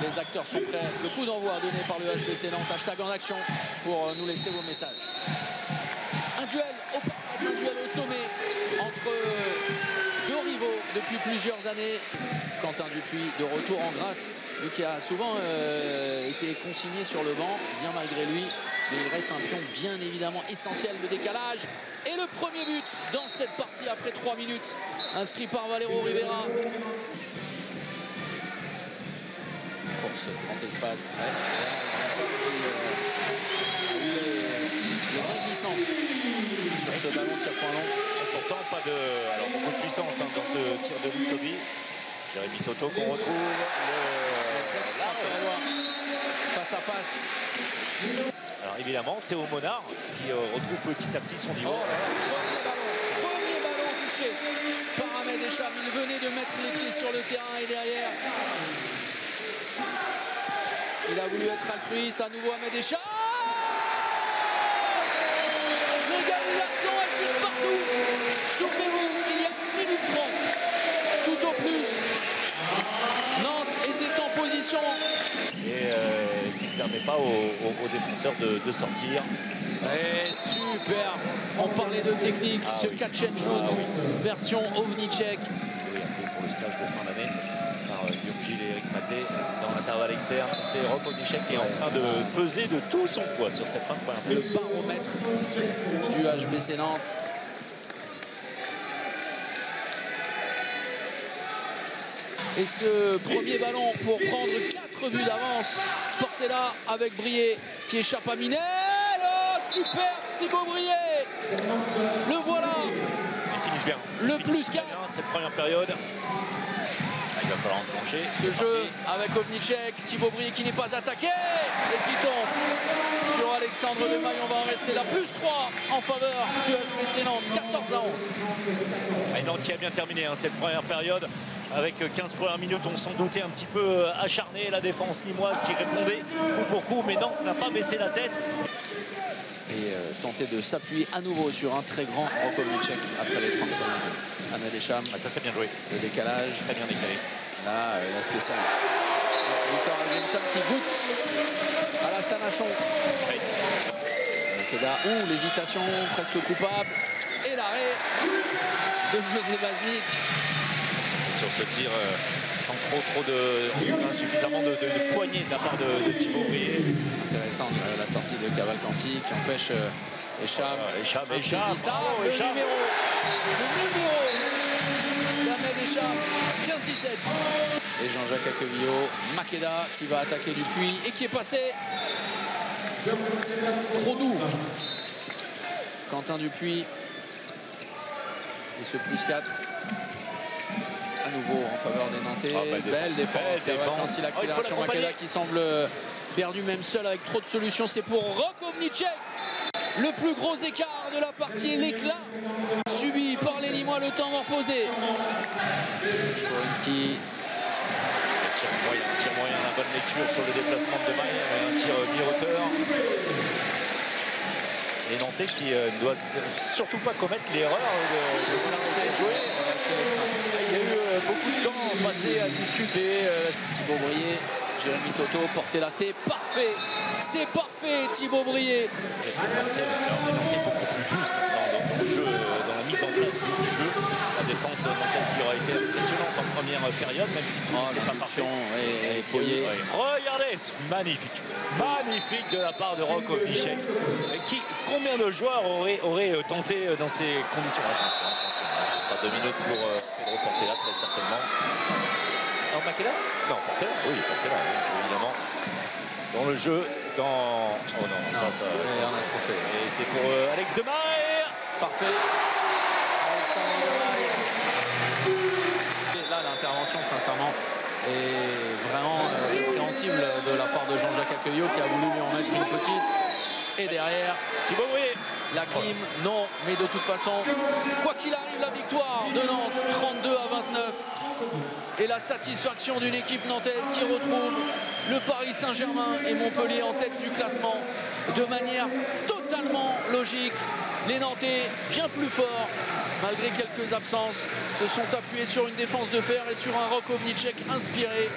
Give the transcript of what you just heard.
Les acteurs sont prêts. Le coup d'envoi donné par le HBC Nantes. Hashtag en action pour nous laisser vos messages. Un duel au Palace, un duel au sommet entre deux rivaux depuis plusieurs années. Quentin Dupuis de retour en grâce, lui qui a souvent été consigné sur le banc, bien malgré lui. Mais il reste un pion bien évidemment essentiel de décalage. Et le premier but dans cette partie après 3 minutes, inscrit par Valero Rivera. Course, grand espace. Ouais. Les mains glissantes sur ce ballon de tir point long. Pourtant, pas de, alors, beaucoup de puissance dans ce tir de Lutobi. Jérémy Toto qu'on retrouve. Face à face. Alors évidemment, Théo Monard qui retrouve petit à petit son niveau. Premier ballon touché par Ahmed Echam. Il venait de mettre les pieds sur le terrain et derrière. Il a voulu être altruiste. À nouveau Ahmed Echam. L'égalisation est sus partout. Souvenez-vous, il y a 1 minute 30. Tout au plus. Nantes était en position. Et qui ne permet pas aux défenseurs de sortir. Et super. On parlait de technique, ce catch and shoot, version Ovnicek. Oui, appelé pour le stage de fin d'année par Guillaume Gilles et Eric Maté dans l'intervalle externe. C'est Roch Ovnicek qui est en train de peser de tout son poids sur cette fin de première période. Le baromètre du HBC Nantes. Et ce premier ballon pour prendre 4 buts d'avance. Porté là avec Brié qui échappe à Minel. Oh, super Thibaut Brié. Le voilà. Ils finissent bien. Le plus 4. Cette première période. Il va falloir enclencher. Ce jeu avec Ovnicek, Thibaut Brié qui n'est pas attaqué et qui tombe sur Alexandre Lemaille. On va en rester là. Plus 3 en faveur du HBC Nantes. 14-11. Et Nantes qui a bien terminé cette première période. Avec 15 premières minutes, on s'en doutait un petit peu acharné. La défense nîmoise qui répondait coup pour coup, mais Nantes n'a pas baissé la tête. Et tenter de s'appuyer à nouveau sur un très grand Roch Ovnicek après les 30 minutes. Ahmed Echam. Ah, ça c'est bien joué. Le décalage. Très bien décalé. Là, la spéciale. Victor Alvinson qui goûte à la Sanachon. Oui. Keda, l'hésitation presque coupable. Et l'arrêt de José Baznik. Sur ce tir, sans suffisamment de poignée de la part de Thibaut Brié. Intéressant la sortie de Cavalcanti qui empêche Echam. Echam. Le numéro d'Ahmed Echam, 15-17. Et Jean-Jacques Aquevillot, Makeda qui va attaquer Dupuis et qui est passé trop doux. Quentin Dupuis et ce plus 4 à nouveau en faveur des Nantais. Belle défense. Cavalcanti, l'accélération. Makeda qui semble perdu même seul avec trop de solutions. C'est pour Roch Ovnicek. Le plus gros écart de la partie et l'éclat subi par les Nîmois, le temps reposé. Chkorinski. Un tir moyen, la bonne lecture sur le déplacement de Maille, un tir mi-hauteur. Les Nantais qui ne doivent surtout pas commettre l'erreur de s'arrêter de jouer. Il y a eu beaucoup de temps passé à discuter. Thibaut Brié, Jérémy Toto, porté là, c'est parfait. C'est parfait, Thibaut Brié. Les Nantais beaucoup plus juste dans le jeu, dans la mise en place du jeu. La défense nantaise qui aura été impressionnante en première période, même si tout n'est pas parfait. Et Poyer. Regardez, magnifique. Magnifique de la part de Roch Ovnicek. Combien de joueurs auraient tenté dans ces conditions? Attention, ce sera 2 minutes pour Pedro Portela, très certainement. Non, Makeda? Non, Portela, oui, Portela, évidemment. Dans le jeu, Oh non, ça. Et c'est pour Alex Demaille. Parfait. Alexandre Demaille. Là, l'intervention, sincèrement, est vraiment répréhensible de la part de Jean-Jacques Aquevillot qui a voulu lui en mettre une petite. Et derrière, Thibaut Brié. La clim, non, mais de toute façon, quoi qu'il arrive, la victoire de Nantes, 32-29. Et la satisfaction d'une équipe nantaise qui retrouve le Paris Saint-Germain et Montpellier en tête du classement de manière totalement logique. Les Nantais, bien plus forts, malgré quelques absences, se sont appuyés sur une défense de fer et sur un Roch Ovnicek inspiré.